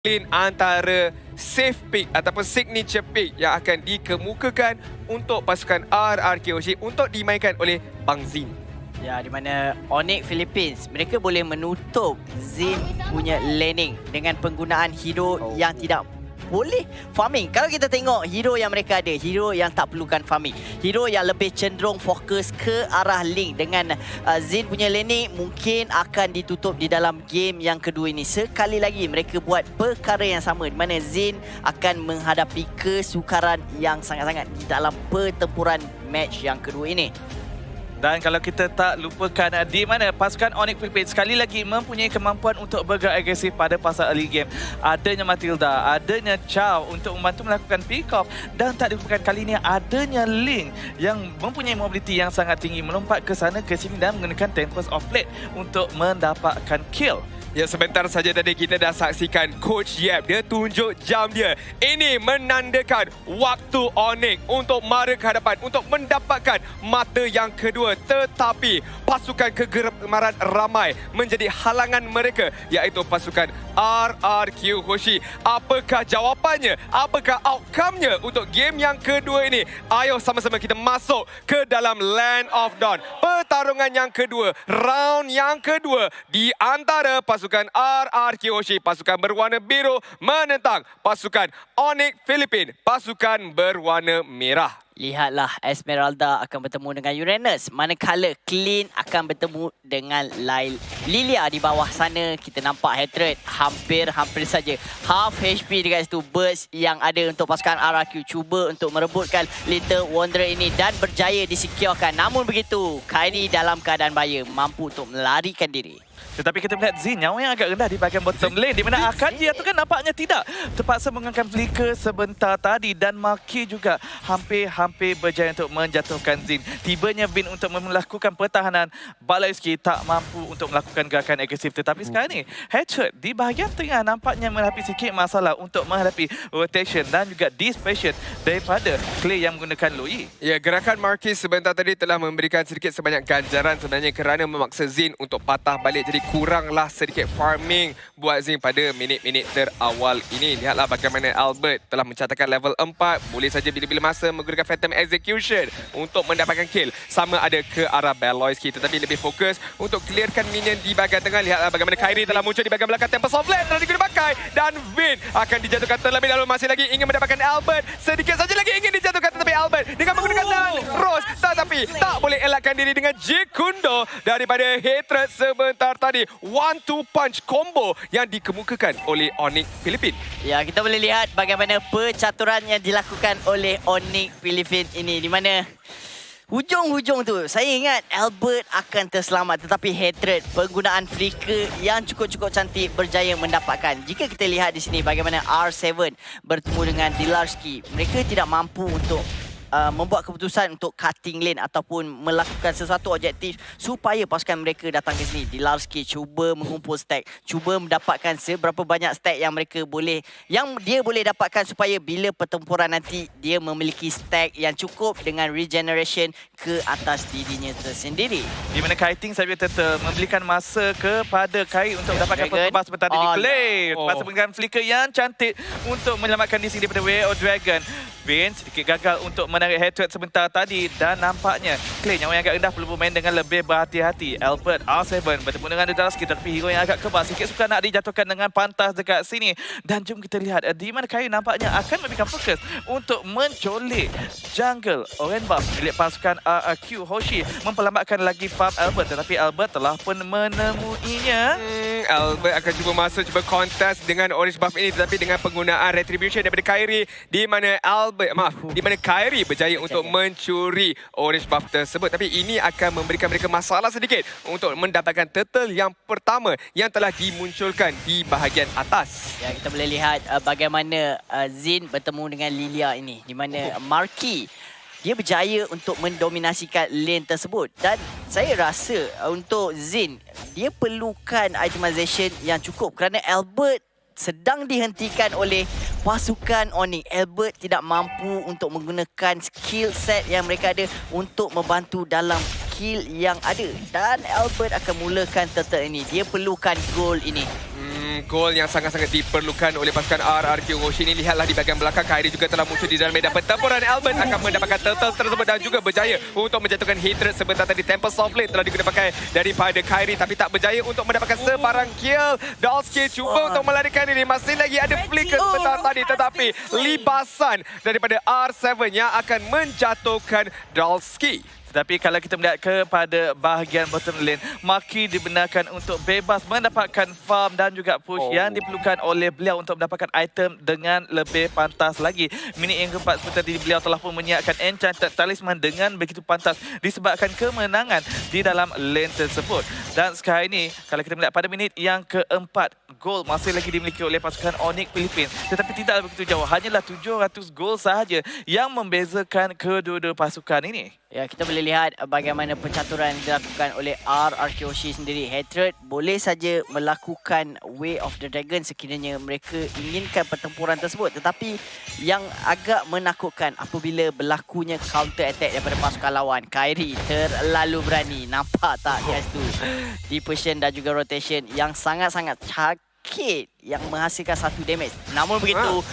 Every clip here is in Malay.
Clean antara safe pick ataupun signature pick yang akan dikemukakan untuk pasukan RRQ untuk dimainkan oleh Bang Zin. Ya, di mana Onyx Philippines, mereka boleh menutup Zin punya laning dengan penggunaan hero yang tidak boleh farming. Kalau kita tengok hero yang mereka ada, hero yang tak perlukan farming, hero yang lebih cenderung fokus ke arah link dengan Zin punya laning mungkin akan ditutup di dalam game yang kedua ini. Sekali lagi mereka buat perkara yang sama di mana Zin akan menghadapi kesukaran yang sangat-sangat di dalam pertempuran match yang kedua ini. Dan kalau kita tak lupakan di mana pasukan Onyx Philippines sekali lagi mempunyai kemampuan untuk bergerak agresif pada fasa early game. Adanya Matilda, adanya Chow untuk membantu melakukan pick off, dan tak dilupakan kali ini adanya Link yang mempunyai mobility yang sangat tinggi, melompat ke sana ke sini dan menggunakan Tempest of Blade untuk mendapatkan kill. Ya, sebentar saja tadi kita dah saksikan Coach Yap. Dia tunjuk jam dia. Ini menandakan waktu Onyx untuk mara ke hadapan, untuk mendapatkan mata yang kedua. Tetapi pasukan kegemaran ramai menjadi halangan mereka, iaitu pasukan RRQ Hoshi. Apakah jawapannya? Apakah outcome-nya untuk game yang kedua ini? Ayo sama-sama kita masuk ke dalam Land of Dawn. Pertarungan yang kedua, round yang kedua di antara pasukan RRQ Hoshi, pasukan berwarna biru menentang pasukan Onyx Philippines, pasukan berwarna merah. Lihatlah, Esmeralda akan bertemu dengan Uranus, manakala Clean akan bertemu dengan Lilia. Di bawah sana kita nampak Hatred hampir saja half HP dekat situ. Burst yang ada untuk pasukan RRQ cuba untuk merebutkan Little Wanderer ini dan berjaya disecurekan. Namun begitu, Kyrie dalam keadaan bahaya, mampu untuk melarikan diri. Tetapi kita melihat Zin nyawa yang agak rendah di bahagian bottom lane, di mana akan dijatuhkan, nampaknya tidak. Terpaksa menggunakan flicker sebentar tadi, dan Maki juga hampir berjaya untuk menjatuhkan Zin. Tibanya Vin untuk melakukan pertahanan. Balaiski tak mampu untuk melakukan gerakan agresif. Tetapi sekarang ni Hatred di bahagian tengah nampaknya menghadapi sedikit masalah untuk menghadapi rotation dan juga dispersion daripada Clay yang menggunakan Loi. Ya, gerakan Marquis sebentar tadi telah memberikan sedikit sebanyak ganjaran sebenarnya kerana memaksa Zin untuk patah balik. Jadi kuranglah sedikit farming buat Zin pada minit-minit terawal ini. Lihatlah bagaimana Albert telah mencatatkan level 4. Boleh saja bila-bila masa menggunakan Phantom Execution untuk mendapatkan kill. Sama ada ke arah Baloyski, tetapi lebih fokus untuk clearkan minion di bahagian tengah. Lihatlah bagaimana Kyrie telah muncul di bahagian belakang. Tempest of Blade telah digunakan pakai, dan Vin akan dijatuhkan terlebih dahulu. Masih lagi ingin mendapatkan Albert. Sedikit saja lagi ingin dijatuhkan, tetapi Albert dengan menggunakan Rose, tetapi tak boleh elakkan diri dengan Jikundo daripada Hatred sebentar tadi. 1-2 punch combo yang dikemukakan oleh Onyx Philippines. Ya, kita boleh lihat bagaimana percaturan yang dilakukan oleh Onyx Philippines ini, di mana hujung-hujung tu saya ingat Albert akan terselamat, tetapi Hatred penggunaan flicker yang cukup cantik berjaya mendapatkan. Jika kita lihat di sini bagaimana R7 bertemu dengan Dilarski, mereka tidak mampu untuk membuat keputusan untuk cutting lane ataupun melakukan sesuatu objektif supaya pasukan mereka datang ke sini. Dilarski cuba mengumpul stack, cuba mendapatkan seberapa banyak stack yang dia boleh dapatkan supaya bila pertempuran nanti dia memiliki stack yang cukup dengan regeneration ke atas dirinya tersendiri. Di mana Kiting saya tetap memberikan masa kepada Kai untuk mendapatkan perkembangan sebentar di Clay. Terpaksa menggunakan flicker yang cantik untuk menyelamatkan diri sendiri daripada Way of Dragon. Vin sedikit gagal untuk menarik Hatred sebentar tadi, dan nampaknya Clay nyawa yang agak rendah perlu bermain dengan lebih berhati-hati. Albert R7 bertemu dengan Dilarski, tetapi hero yang agak kebal sikit suka nak dijatuhkan dengan pantas dekat sini. Dan jom kita lihat di mana Kai nampaknya akan memberikan fokus untuk mencolik jungle Orange Buff milik pasukan RRQ Hoshi, memperlambatkan lagi farm Albert, tetapi Albert telah pun menemuinya. Albert akan cuba masuk, cuba kontes dengan Orange Buff ini, tetapi dengan penggunaan Retribution daripada Kyrie, di mana Kyrie berjaya untuk mencuri Orange Buff tersebut. Tapi ini akan memberikan mereka masalah sedikit untuk mendapatkan turtle yang pertama yang telah dimunculkan di bahagian atas. Ya, kita boleh lihat bagaimana Zin bertemu dengan Lilia ini, di mana Marquis dia berjaya untuk mendominasikan lane tersebut. Dan saya rasa untuk Zin, dia perlukan itemization yang cukup kerana Albert sedang dihentikan oleh pasukan Onyx. Albert tidak mampu untuk menggunakan skill set yang mereka ada untuk membantu dalam kill yang ada. Dan Albert akan mulakan turtle ini. Dia perlukan goal ini. gol yang sangat-sangat diperlukan oleh pasukan RRQ Hoshi ini. Lihatlah di bahagian belakang, Kairi juga telah muncul di dalam medan pertempuran. Albert akan mendapatkan turtle tersebut dan juga berjaya untuk menjatuhkan Hatred sebentar tadi. Tempest of Blade telah digunakan pakai daripada Kairi tapi tak berjaya untuk mendapatkan sebarang kill. Dalski cuba untuk melarikan diri. Masih lagi ada flicker sebentar tadi tetapi libasan daripada R7 yang akan menjatuhkan Dalski. Tetapi kalau kita melihat kepada bahagian bottom lane, Maki dibenarkan untuk bebas mendapatkan farm dan juga push yang diperlukan oleh beliau untuk mendapatkan item dengan lebih pantas lagi. Minit yang keempat seperti beliau telah pun menyiapkan Enchanted Talisman dengan begitu pantas disebabkan kemenangan di dalam lane tersebut. Dan sekarang ini, kalau kita melihat pada minit yang keempat, gol masih lagi dimiliki oleh pasukan Onyx Philippines. Tetapi tidak begitu jauh, hanyalah 700 gol sahaja yang membezakan kedua-dua pasukan ini. Ya, kita boleh lihat bagaimana pencaturan yang dilakukan oleh RRQ Hoshi sendiri. Hatred boleh saja melakukan Way of the Dragon sekiranya mereka inginkan pertempuran tersebut. Tetapi yang agak menakutkan apabila berlakunya counter attack daripada pasukan lawan. Kairi terlalu berani. Nampak tak guys tu? Depression dan juga rotation yang sangat-sangat sakit yang menghasilkan satu damage. Namun begitu,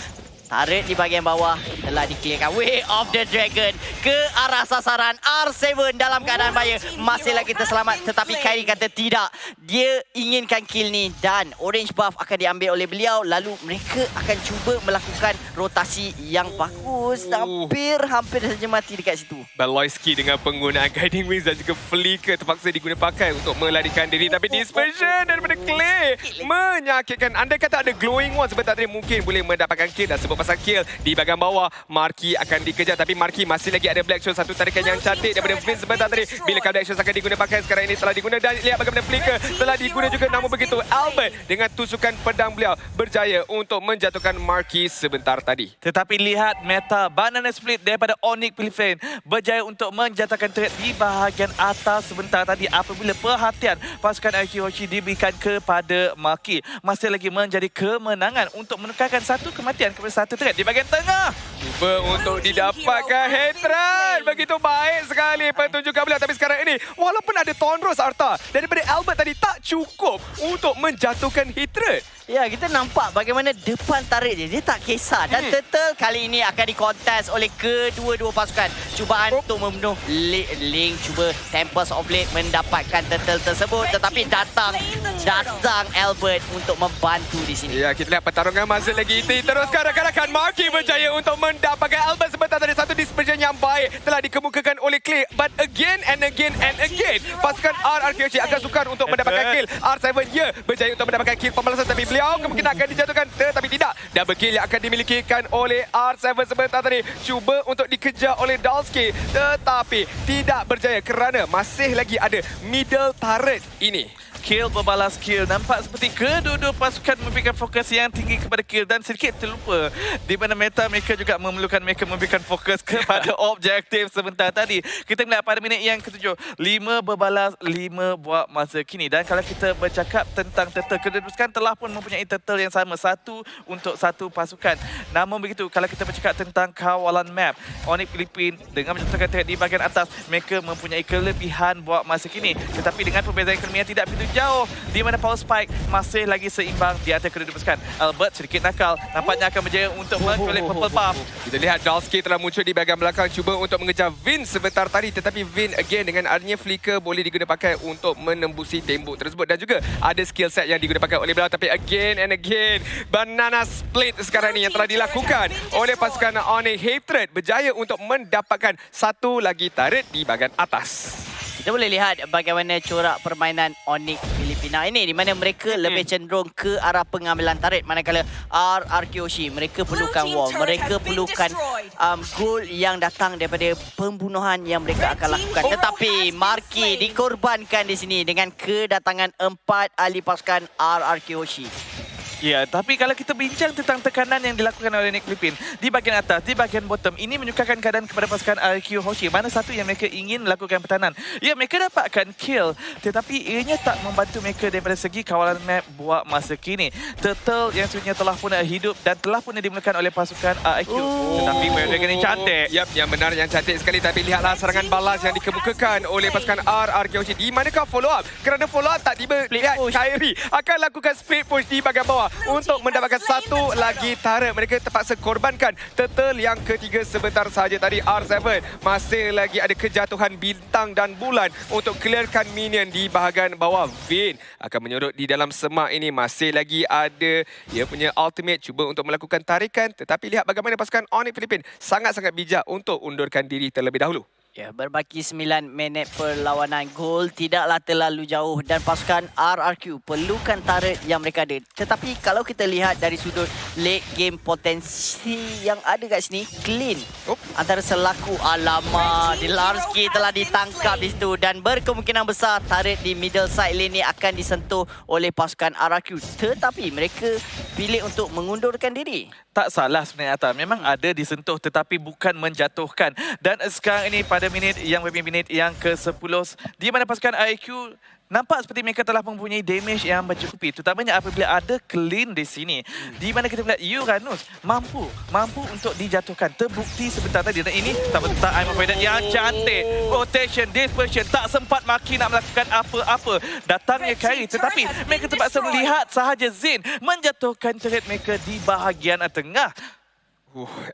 turret di bahagian bawah telah dikliarkan. Way of the Dragon ke arah sasaran R7 dalam keadaan bahaya. Masih lagi terselamat tetapi Kairi kata tidak. Dia inginkan kill ni dan orange buff akan diambil oleh beliau. Lalu mereka akan cuba melakukan rotasi yang bagus. Hampir saja mati dekat situ. Baloyski dengan penggunaan Guiding Wings dan juga Flicker terpaksa diguna pakai untuk melarikan diri. Tapi dispersion daripada Clay menyakitkan. Andai kata ada Glowing Wand sebentar tadi mungkin boleh mendapatkan kill. Dan sebab pasal kill di bahagian bawah, Marky akan dikejar tapi Marky masih lagi ada Black Shot, satu tarikan yang cantik daripada Vince sebentar tadi. Bila Black Shot akan diguna pakai, sekarang ini telah diguna dan lihat bagaimana Flicker telah diguna juga. Namun begitu Albert dengan tusukan pedang beliau berjaya untuk menjatuhkan Marky sebentar tadi. Tetapi lihat meta Banana Split daripada Onyx Philippines berjaya untuk menjatuhkan turret di bahagian atas sebentar tadi apabila perhatian pasukan RRQ Hoshi diberikan kepada Maki. Masih lagi menjadi kemenangan untuk menekankan satu kematian kepada satu turret di bahagian tengah. Cuba untuk didapatkan Hatred. Begitu baik sekali pertunjukan beliau. Tapi sekarang ini walaupun ada Tonros Arta daripada Albert tadi tak cukup untuk menjatuhkan Hatred. Ya, kita nampak bagaimana depan tarik dia tak kisah. Dan Turtle kali ini akan dikontes oleh kedua-dua pasukan. Cubaan untuk membunuh Link. Cuba Tempest of Blade mendapatkan Turtle tersebut. Tetapi datang Albert untuk membantu di sini. Ya, kita lihat pertarungan masih lagi diteruskan. Rakan-rakan Marky berjaya untuk mendapatkan Albert sebentar tadi. Satu dispersion yang baik telah dikemukakan oleh Clay. But again and again, pasukan RRQ Hoshi agak sukar untuk mendapatkan kill. R7 berjaya untuk mendapatkan kill pembalasan tapi beliau kemungkinan akan dijatuhkan tetapi tidak. Double kill yang akan dimilikikan oleh R7 sebentar tadi. Cuba untuk dikejar oleh Dalski tetapi tidak berjaya kerana masih lagi ada middle turret ini. Kill berbalas kill. Nampak seperti kedua-dua pasukan memberikan fokus yang tinggi kepada kill dan sedikit terlupa di mana meta mereka juga memerlukan mereka memberikan fokus kepada objektif sebentar tadi. Kita melihat pada minit yang ke-7, 5 berbalas 5 buat masa kini. Dan kalau kita bercakap tentang turtle, kedua-dua pasukan telah pun mempunyai turtle yang sama, satu untuk satu pasukan. Namun begitu, kalau kita bercakap tentang kawalan map, Onyx Philippines dengan menjatuhkan turret di bahagian atas, mereka mempunyai kelebihan buat masa kini. Tetapi dengan perbezaan ekonomi yang tidak begitu jauh, di mana Power Spike masih lagi seimbang di antara kedua pasukan. Albert sedikit nakal, nampaknya akan berjaya untuk mencolek purple buff. Kita lihat Dalski telah muncul di bahagian belakang, cuba untuk mengejar Vince sebentar tadi. Tetapi Vince again dengan adanya Flicker boleh digunakan pakai untuk menembusi tembok tersebut. Dan juga ada skill set yang digunakan pakai oleh beliau. Tapi again and again, Banana Split sekarang ni yang telah dilakukan oleh pasukan Onyx. Hatred berjaya untuk mendapatkan satu lagi turret di bahagian atas. Kita boleh lihat bagaimana corak permainan Onyx Filipina ini di mana mereka lebih cenderung ke arah pengambilan turret, manakala RRQ Hoshi mereka perlukan wall, mereka perlukan goal yang datang daripada pembunuhan yang mereka akan lakukan. Tetapi Marky dikorbankan di sini dengan kedatangan 4 ahli pasukan RRQ Hoshi. Ya, tapi kalau kita bincang tentang tekanan yang dilakukan oleh Nick Philippine di bahagian atas, di bahagian bottom, ini menyukarkan keadaan kepada pasukan RQ Hoshi. Mana satu yang mereka ingin melakukan pertahanan. Ya, mereka dapatkan kill, tetapi ianya tak membantu mereka daripada segi kawalan map buat masa kini. Turtle yang sebenarnya telah pun hidup dan telah pun dimulakan oleh pasukan RQ. Tetapi mereka ini cantik. Yap, yang benar, yang cantik sekali. Tapi lihatlah serangan balas yang dikemukakan oleh pasukan RQ Hoshi. Di manakah follow up? Kerana follow up tak tiba, lihat Kyrie akan lakukan split push di bahagian bawah untuk mendapatkan satu lagi turret. Mereka terpaksa korbankan turtle yang ketiga sebentar sahaja tadi. R7 masih lagi ada kejatuhan bintang dan bulan untuk clearkan minion di bahagian bawah. Vin akan menyodok di dalam semak ini. Masih lagi ada dia punya ultimate cuba untuk melakukan tarikan, tetapi lihat bagaimana pasukan Onyx Philippine sangat-sangat bijak untuk undurkan diri terlebih dahulu. Ya, berbaki 9 minit perlawanan, gol tidaklah terlalu jauh dan pasukan RRQ perlukan turret yang mereka ada. Tetapi kalau kita lihat dari sudut late game potensi yang ada kat sini, clean. Antara selaku alamak, Dilarski telah ditangkap di situ dan berkemungkinan besar turret di middle side lane ni akan disentuh oleh pasukan RRQ. Tetapi mereka pilih untuk mengundurkan diri. Tak salah sebenarnya Atta. Memang ada disentuh tetapi bukan menjatuhkan. Dan sekarang ini pada minit yang ke-10 di mana pasukan IQ nampak seperti mereka telah mempunyai damage yang mencukupi, terutamanya apabila ada clean di sini. Di mana kita melihat Uranus mampu untuk dijatuhkan. Terbukti sebentar tadi dan ini tak betul I'm afraid yang cantik. Rotation, dispersion, tak sempat Maki nak melakukan apa-apa. Datangnya Kyrie tetapi mereka terpaksa melihat sahaja Zin menjatuhkan turret mereka di bahagian tengah.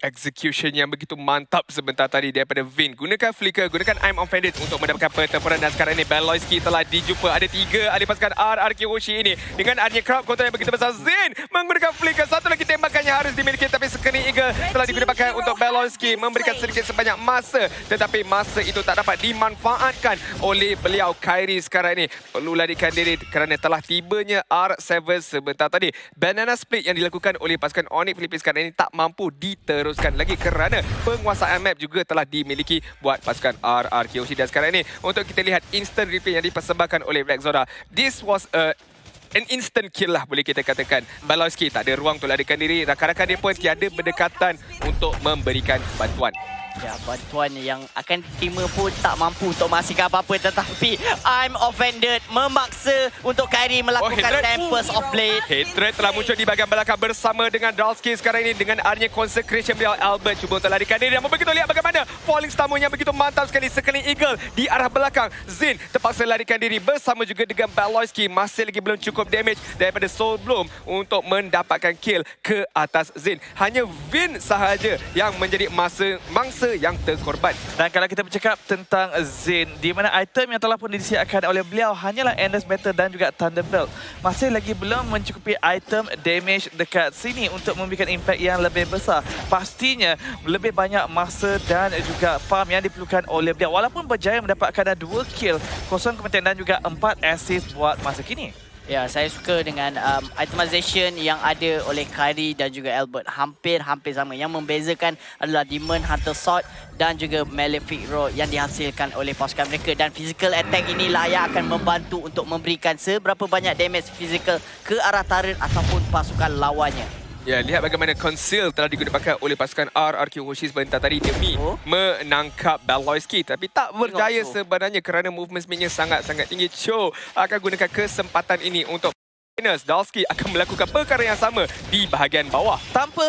Execution yang begitu mantap sebentar tadi daripada Vin. Gunakan flicker, gunakan I'm Offended untuk mendapatkan pertempuran. Dan sekarang ini Beloyski telah dijumpa. Ada 3 ahli pasukan RRQ Hoshi ini. Dengan adanya crowd control yang begitu besar, Zin menggunakan flicker. Satu lagi tembakan yang harus dimiliki, tapi Screaming Eagle telah digunakan untuk Beloyski memberikan sedikit sebanyak masa. Tetapi masa itu tak dapat dimanfaatkan oleh beliau. Kyrie sekarang ini perlu larikan diri kerana telah tibanya R7 sebentar tadi. Banana split yang dilakukan oleh pasukan Onyx Philippines sekarang ini tak mampu diteruskan lagi kerana penguasaan map juga telah dimiliki buat pasukan RRQ Hoshi. Dan sekarang ini untuk kita lihat instant replay yang dipersembahkan oleh Black Zora. This was an instant kill lah boleh kita katakan. Beloyski tak ada ruang untuk larikan diri. Rakan-rakan dia pun tiada berdekatan untuk memberikan bantuan. Ya, bantuan yang akan diterima pun tak mampu untuk menghasilkan apa-apa. Tetapi I'm Offended memaksa untuk Kyrie melakukan Tempest of Blade. Hatred telah muncul di bahagian belakang bersama dengan Dalski sekarang ini. Dengan adanya consecration beliau, Albert cuba untuk larikan diri. Namun begitu lihat bagaimana falling stamina yang begitu mantap sekali. Screaming Eagle di arah belakang. Zin terpaksa larikan diri bersama juga dengan Beloyski. Masih lagi belum cukup damage daripada Soul Bloom untuk mendapatkan kill ke atas Zin. Hanya Vin sahaja yang menjadi mangsa yang terkorban. Dan kalau kita bercakap tentang Zin, di mana item yang telah pun disediakan oleh beliau hanyalah Endless Battle dan juga Thunderbolt. Masih lagi belum mencukupi item damage dekat sini untuk memberikan impact yang lebih besar. Pastinya lebih banyak masa dan juga farm yang diperlukan oleh beliau. Walaupun berjaya mendapatkan 2 kill, 0 kematian dan juga 4 assist buat masa kini. Ya, saya suka dengan itemization yang ada oleh Kyrie dan juga Albert. Hampir sama. Yang membezakan adalah Demon Hunter Sword dan juga Malefic Rod yang dihasilkan oleh pasukan mereka. Dan physical attack inilah yang akan membantu untuk memberikan seberapa banyak damage physical ke arah turret ataupun pasukan lawannya. Ya, lihat bagaimana conceal telah digunakan oleh pasukan RRQ Hoshi sebentar tadi demi menangkap Beloyski. Tapi tak berjaya sebenarnya kerana movement speednya sangat-sangat tinggi. Cho akan gunakan kesempatan ini untuk Dalski akan melakukan perkara yang sama di bahagian bawah. Tanpa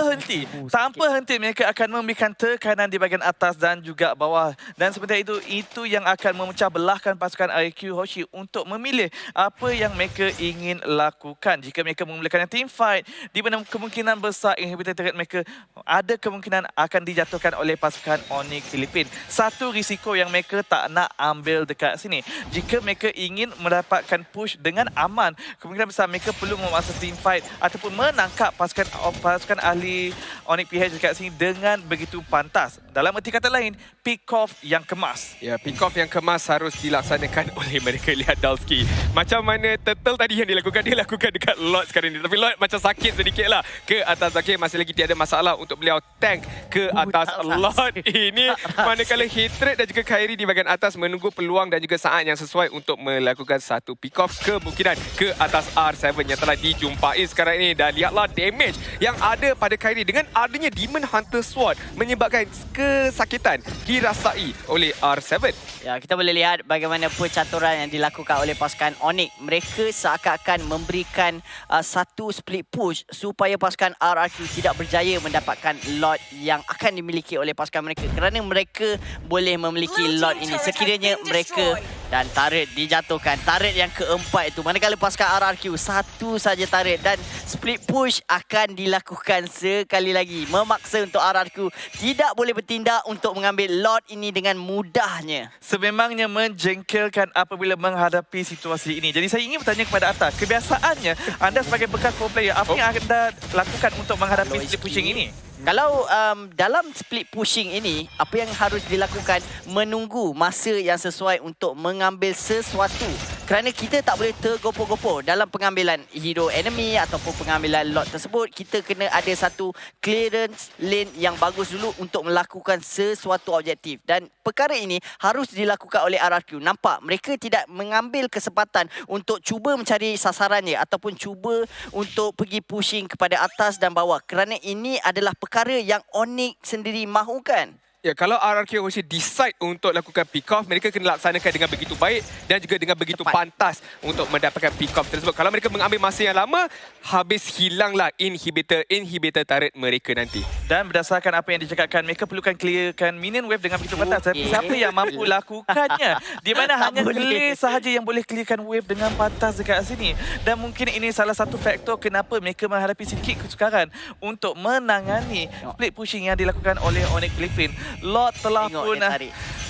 henti mereka akan memberikan tekanan di bahagian atas dan juga bawah. Dan sebentar itu yang akan memecah belahkan pasukan IQ Hoshi untuk memilih apa yang mereka ingin lakukan. Jika mereka memulakan team fight, di mana kemungkinan besar inhibitor turret mereka ada kemungkinan akan dijatuhkan oleh pasukan Onyx Philippines. Satu risiko yang mereka tak nak ambil dekat sini. Jika mereka ingin mendapatkan push dengan aman, kemungkinan besar mereka perlu memaksa team fight ataupun menangkap pasukan ahli Onyx PH dekat sini dengan begitu pantas. Dalam erti kata lain, pick off yang kemas. Ya, pick off yang kemas harus dilaksanakan oleh mereka. Lihat Dalski. Macam mana turtle tadi yang dilakukan, dia lakukan dekat Lord sekarang ni. Tapi Lord macam sakit sedikit lah ke atas Zakir. Masih lagi tiada masalah untuk beliau tank ke atas Lord ini. Manakala Hatred dan juga Kyrie di bahagian atas menunggu peluang dan juga saat yang sesuai untuk melakukan satu pick off kemungkinan ke atas R7. R7 yang telah dijumpai sekarang ini. Dan lihatlah damage yang ada pada Kairi dengan adanya Demon Hunter Sword menyebabkan kesakitan dirasai oleh R7. Ya, kita boleh lihat bagaimana percaturan yang dilakukan oleh pasukan Onyx. Mereka seakan-akan memberikan satu split push supaya pasukan RRQ tidak berjaya mendapatkan lot yang akan dimiliki oleh pasukan mereka. Kerana mereka boleh memiliki lot ini sekiranya mereka dan turret dijatuhkan. Turret yang keempat itu. Manakala pasukan RRQ satu saja turret dan split push akan dilakukan sekali lagi. Memaksa untuk RRQ tidak boleh bertindak untuk mengambil lot ini dengan mudahnya. Sememangnya menjengkelkan apabila menghadapi situasi ini. Jadi saya ingin bertanya kepada Atta, kebiasaannya anda sebagai bekas pro player, apa yang anda lakukan untuk menghadapi split pushing ini? Kalau dalam split pushing ini, apa yang harus dilakukan? Menunggu masa yang sesuai untuk mengambil sesuatu. Kerana kita tak boleh tergopoh-gopoh dalam pengambilan hero enemy ataupun pengambilan lot tersebut. Kita kena ada satu clearance lane yang bagus dulu untuk melakukan sesuatu objektif. Dan perkara ini harus dilakukan oleh RRQ. Nampak mereka tidak mengambil kesempatan untuk cuba mencari sasarannya ataupun cuba untuk pergi pushing kepada atas dan bawah. Kerana ini adalah perkara yang Onyx sendiri mahukan. Ya, kalau RRQ Hoshi decide untuk lakukan pick off, mereka kena laksanakan dengan begitu baik dan juga dengan begitu pantas untuk mendapatkan pick off tersebut. Kalau mereka mengambil masa yang lama, habis hilanglah inhibitor turret mereka nanti. Dan berdasarkan apa yang dicakapkan, mereka perlukan clearkan minion wave dengan begitu pantas. Tapi siapa yang mampu lakukannya? Di mana hanya Clay sahaja yang boleh clearkan wave dengan pantas dekat sini. Dan mungkin ini salah satu faktor kenapa mereka menghadapi sedikit kesukaran untuk menangani split pushing yang dilakukan oleh Onyx Philippines. Lot telah pun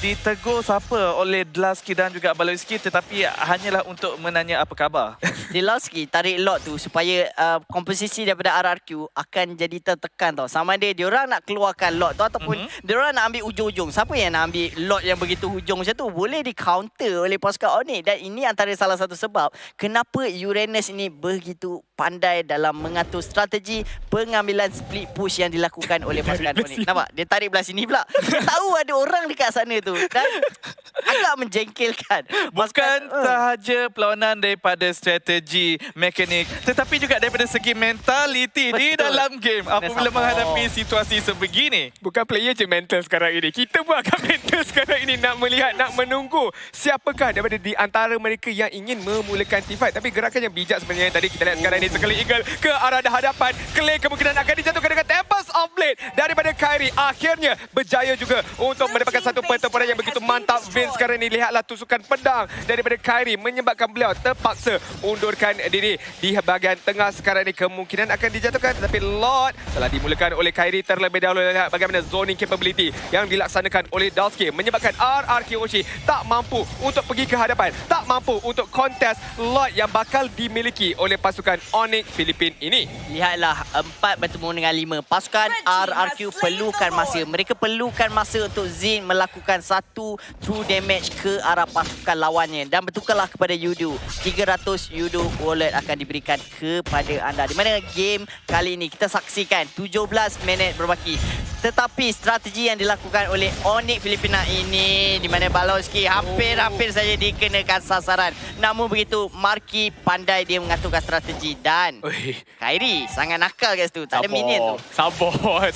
ditegur siapa oleh Dlasky dan juga Baloyski, tetapi hanyalah untuk menanya apa khabar. Dlasky tarik lot tu supaya komposisi daripada RRQ akan jadi tertekan tau. Sama ada diorang nak keluarkan lot tu ataupun diorang nak ambil ujung-ujung. Siapa yang nak ambil lot yang begitu hujung macam tu boleh di counter oleh pasukan Onyx. Dan ini antara salah satu sebab kenapa Uranus ini begitu pandai dalam mengatur strategi pengambilan split push yang dilakukan oleh pasukan Onyx. Nampak? Dia tarik belah sini pula. Dia tahu ada orang dekat sana tu. Dan agak menjengkelkan. Bukan sahaja perlawanan daripada strategi, mekanik, tetapi juga daripada segi mentaliti di dalam game apabila menghadapi situasi sebegini. Bukan player je mental sekarang ini. Kita pun akan mental sekarang ini nak melihat, nak menunggu siapakah daripada di antara mereka yang ingin memulakan teamfight. Tapi gerakan yang bijak sebenarnya tadi kita lihat sekarang ini sekali Eagle ke arah hadapan. Clay kemungkinan akan dijatuhkan dengan Tempest of Blade daripada Kairi. Akhirnya berjaya juga untuk mendapatkan satu pertempuran yang begitu mantap. Vince sekarang ini lihatlah tusukan pedang daripada Kairi menyebabkan beliau terpaksa undurkan diri di bahagian tengah. Sekarang ini kemungkinan akan dijatuhkan, tetapi Lord telah dimulakan oleh Kairi terlebih dahulu. Lihat bagaimana zoning capability yang dilaksanakan oleh Dlasky menyebabkan RRQ Hoshi tak mampu untuk pergi ke hadapan, tak mampu untuk kontes Lord yang bakal dimiliki oleh pasukan Onyx Philippines ini. Lihatlah 4 bertemu dengan 5. Pasukan RRQ perlukan masa. Mereka perlukan masa untuk Zin melakukan satu true damage ke arah pasukan lawannya. Dan bertukarlah kepada Yudu. 300 Yudu wallet akan diberikan kepada anda. Di mana game kali ini kita saksikan 17 minit berbaki. Tetapi strategi yang dilakukan oleh Onyx Filipina ini di mana Baloyski hampir-hampir saja dikenakan sasaran. Namun begitu, Marky pandai dia mengaturkan strategi dan Kairi sangat nakal kat situ. Tak ada minion tu. Sabar.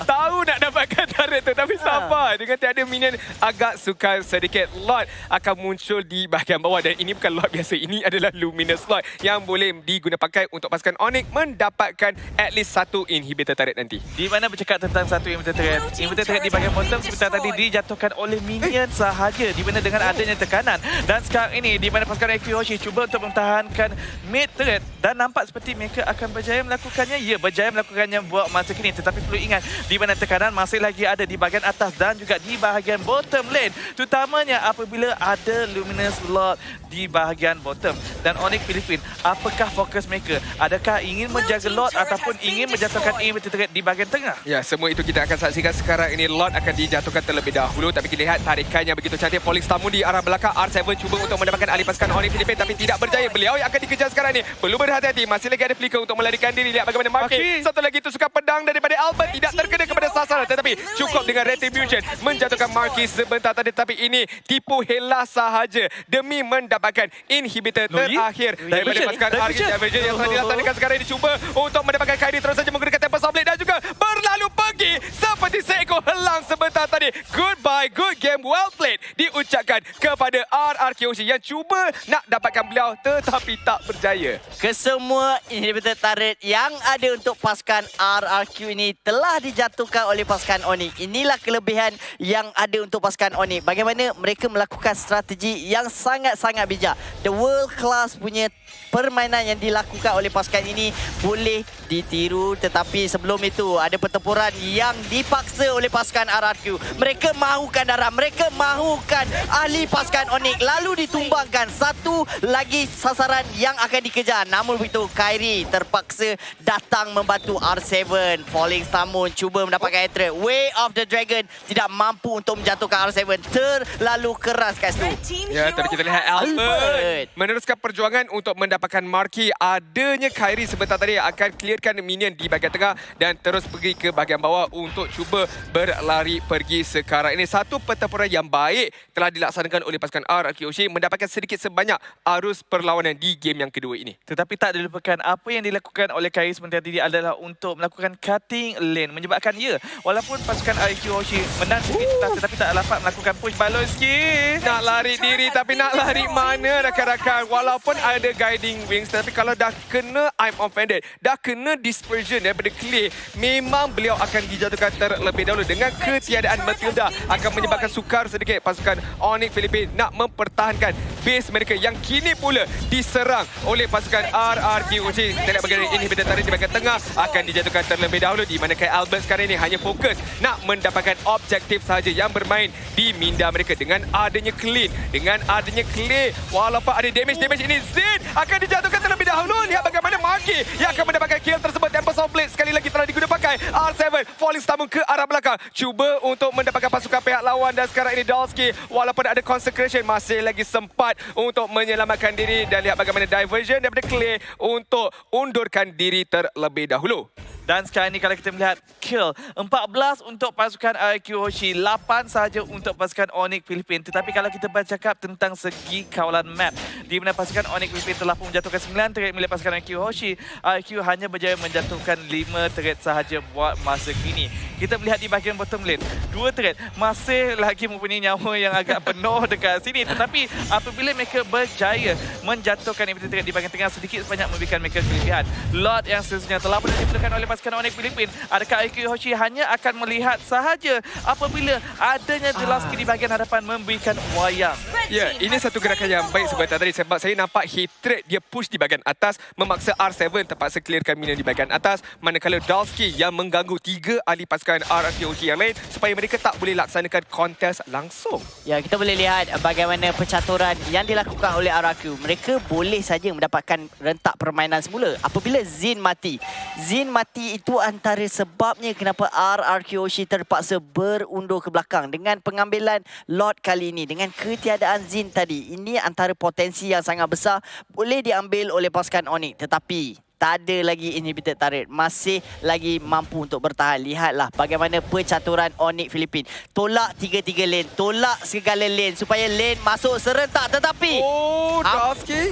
Tahu nak dapatkan turret tu, tapi sabar. Dengan tiada minion agak sukar sedikit. Lot akan muncul di bahagian bawah dan ini bukan lot biasa. Ini adalah Luminous Lot yang boleh digunakan pakai untuk pasukan Onyx mendapatkan at least satu inhibitor turret nanti. Di mana bercakap tentang satu inhibitor turret di bahagian bottom sebentar tadi dijatuhkan oleh minion sahaja di mana dengan adanya tekanan. Dan sekarang ini di mana pasukan RRQ Hoshi cuba untuk mempertahankan mid turret dan nampak seperti mereka akan berjaya melakukannya. Ya, berjaya melakukannya buat masa kini, tetapi perlu ingat di mana tekanan masih lagi ada di bahagian atas dan juga di bahagian bottom lane, terutamanya apabila ada Luminous Lord di bahagian bottom. Dan Onyx Philippines, apakah fokus mereka? Adakah ingin menjaga Lord ataupun ingin menjatuhkan inhibitor turret di bahagian tengah? Ya, semua itu kita kita akan saksikan sekarang ini Lord akan dijatuhkan terlebih dahulu. Tapi kita lihat tarikannya begitu cantik. Falling Star Moon di arah belakang. R7 cuba untuk mendapatkan alih pasukan Onyx Philippines tapi tidak berjaya. Beliau yang akan dikejar sekarang ini. Perlu berhati-hati. Masih lagi ada flicker untuk melarikan diri. Lihat bagaimana Marky. Satu lagi tusukan pedang daripada Albert. Tidak terkena kepada sasaran. Tetapi cukup dengan Retribution menjatuhkan Marky sebentar tadi. Tapi ini tipu helah sahaja demi mendapatkan inhibitor terakhir daripada pasukan Argent Divergent yang telah dilaksanakan sekarang ini. Cuba untuk mendapatkan Kyrie terus saja menggunakan Tempest of Blade dan juga berlalu pergi seperti seekor helang sebentar tadi. Goodbye, good game, well played diucapkan kepada RRQOC yang cuba nak dapatkan beliau tetapi tak berjaya. Kesemua inhibitor turret yang ada untuk pasukan RRQ ini telah dijatuhkan oleh pasukan Onyx. Inilah kelebihan yang ada untuk pasukan Onyx. Bagaimana mereka melakukan strategi yang sangat-sangat bijak. The world class punya permainan yang dilakukan oleh pasukan ini boleh ditiru, tetapi sebelum itu ada pertempuran yang dipaksa oleh pasukan RRQ. Mereka mahukan darah, mereka mahukan ahli pasukan Onyx, lalu ditumbangkan satu lagi sasaran yang akan dikejar. Namun begitu Kyrie terpaksa datang membantu R7. Falling Star Moon cuba mendapatkan hatred. Way of the Dragon tidak mampu untuk menjatuhkan R7. Terlalu keras kat situ. Ya, tadi kita lihat Albert meneruskan perjuangan untuk mendapatkan marquee. Adanya Kyrie sebentar tadi akan clearkan minion di bahagian tengah dan terus pergi ke bahagian bawah untuk cuba berlari pergi sekarang ini. Satu pertempuran yang baik telah dilaksanakan oleh pasukan RRQOC mendapatkan sedikit sebanyak arus perlawanan di game yang kedua ini. Tetapi tak dilupakan apa yang dilakukan oleh Kyrie sebentar tadi adalah untuk melakukan cutting lane. Menyebabkan walaupun pasukan RRQOC menang sedikit tetapi tak dapat melakukan push balon sikit. Nak lari diri tapi nak lari mana rakan-rakan. Walaupun ada guiding wings tapi kalau dah kena I'm offended, dah kena dispersion daripada Clay, memang beliau akan dijatuhkan terlebih dahulu. Dengan ketiadaan Matilda akan menyebabkan sukar sedikit pasukan Onyx Philippines nak mempertahankan base mereka yang kini pula diserang oleh pasukan RRQOC. Kita lihat bagaimana inhibitor tarik di bahagian tengah akan dijatuhkan terlebih dahulu, di mana Kai Albert sekarang ini hanya fokus nak mendapatkan objektif sahaja yang bermain di minda mereka. Dengan adanya Clean, dengan adanya Clay, walaupun ada damage ini, Zin akan dijatuhkan terlebih dahulu. Lihat bagaimana Marky yang akan mendapatkan kill tersebut. Tempest of Blade sekali lagi telah digunakan pakai. R7 Falling Star Moon ke arah belakang, cuba untuk mendapatkan pasukan pihak lawan. Dan sekarang ini Dalsky walaupun ada Consecration masih lagi sempat untuk menyelamatkan diri. Dan lihat bagaimana diversion daripada Clay untuk undurkan diri terlebih dahulu. Dan sekarang ini kalau kita melihat kill 14 untuk pasukan RRQOC, 8 sahaja untuk pasukan Onyx Philippines. Tetapi kalau kita bercakap tentang segi kawalan map, di mana pasukan Onyx Philippines telah pun menjatuhkan 9 turret milik pasukan RRQOC, RRQ hanya berjaya menjatuhkan 5 turret sahaja buat masa kini. Kita melihat di bahagian bottom lane, 2 turret masih lagi mempunyai nyawa yang agak penuh dekat sini. Tetapi apabila mereka berjaya menjatuhkan inhibitor turret di bahagian tengah, sedikit sebanyak memberikan mereka kelebihan. Lord yang seterusnya telah pun dipilihkan oleh pasukan Onyx Philippines. Adakah RRQOC hanya akan melihat sahaja apabila adanya Dalsky di bahagian hadapan memberikan wayang? Ya, ini satu gerakan yang baik sebentar tadi sebab saya nampak hatred dia push di bahagian atas, memaksa R7 terpaksa clearkan minion di bahagian atas, manakala Dalsky yang mengganggu 3 ahli pasukan RRQOC yang lain supaya mereka tak boleh laksanakan kontes langsung. Ya, kita boleh lihat bagaimana percaturan yang dilakukan oleh RRQ. Mereka boleh saja mendapatkan rentak permainan semula apabila Zin mati. Zin mati itu antara sebabnya kenapa RRQOC terpaksa berundur ke belakang. Dengan pengambilan Lord kali ini, dengan ketiadaan Zin tadi, ini antara potensi yang sangat besar boleh diambil oleh pasukan Onyx. Tetapi tak ada lagi inhibitor turret, masih lagi mampu untuk bertahan. Lihatlah bagaimana percaturan Onyx Philippines. Tolak 3-3 lane, tolak segala lane supaya lane masuk serentak. Tetapi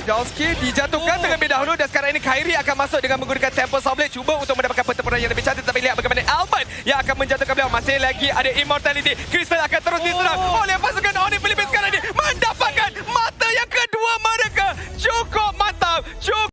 Dalsky dijatuhkan terlebih dahulu dan sekarang ini Kyrie akan masuk dengan menggunakan Tempest of Blade, cuba untuk mendapatkan pertempuran yang lebih cantik. Tapi lihat bagaimana Albert yang akan menjatuhkan beliau. Masih lagi ada Immortality. Crystal akan terus